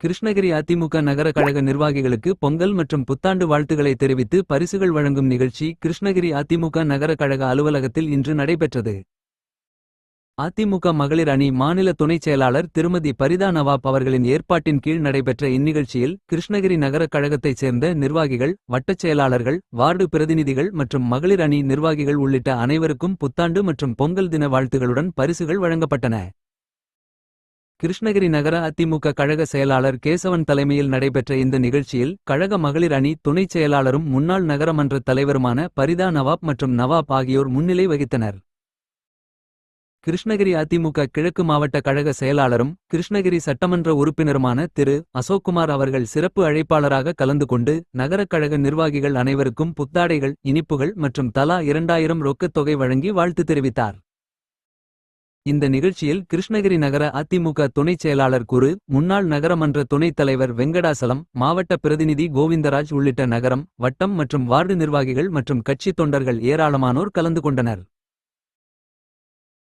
கிருஷ்ணகிரி அதிமுக நகர கழக நிர்வாகிகளுக்கு பொங்கல் மற்றும் புத்தாண்டு வாழ்த்துக்களை தெரிவித்து பரிசுகள் வழங்கும் நிகழ்ச்சி கிருஷ்ணகிரி அதிமுக நகர கழக அலுவலகத்தில் இன்று நடைபெற்றது. அதிமுக மகளிர் அணி மாநில துணைச் செயலாளர் திருமதி பரிதா நவாப் அவர்களின் ஏற்பாட்டின் கீழ் நடைபெற்ற இந்நிகழ்ச்சியில் கிருஷ்ணகிரி நகர கழகத்தைச் சேர்ந்த நிர்வாகிகள், வட்டச் செயலாளர்கள், வார்டு பிரதிநிதிகள் மற்றும் மகளிர் அணி நிர்வாகிகள் உள்ளிட்ட அனைவருக்கும் புத்தாண்டு மற்றும் பொங்கல் தின வாழ்த்துகளுடன் பரிசுகள் வழங்கப்பட்டன. கிருஷ்ணகிரி நகர அதிமுக கழக செயலாளர் கேசவன் தலைமையில் நடைபெற்ற இந்த நிகழ்ச்சியில் கழக மகளிர் அணி துணைச் செயலாளரும் முன்னாள் நகரமன்ற தலைவருமான பரிதா நவாப் மற்றும் நவாப் ஆகியோர் முன்னிலை வகித்தனர். கிருஷ்ணகிரி அதிமுக கிழக்கு மாவட்ட கழக செயலாளரும் கிருஷ்ணகிரி சட்டமன்ற உறுப்பினருமான திரு அசோக்குமார் அவர்கள் சிறப்பு அழைப்பாளராக கலந்து கொண்டு நகரக் கழக நிர்வாகிகள் அனைவருக்கும் புத்தாடைகள், இனிப்புகள் மற்றும் தலா 2000 ரொக்கத் தொகை வழங்கி வாழ்த்து தெரிவித்தார். இந்த நிகழ்ச்சியில் கிருஷ்ணகிரி நகர அதிமுக துணைச் செயலாளர் குரு, முன்னாள் நகரமன்ற துணைத் தலைவர் வெங்கடாசலம், மாவட்ட பிரதிநிதி கோவிந்தராஜ் உள்ளிட்ட நகரம், வட்டம் மற்றும் வார்டு நிர்வாகிகள் மற்றும் கட்சி தொண்டர்கள் ஏராளமானோர் கலந்து கொண்டனர்.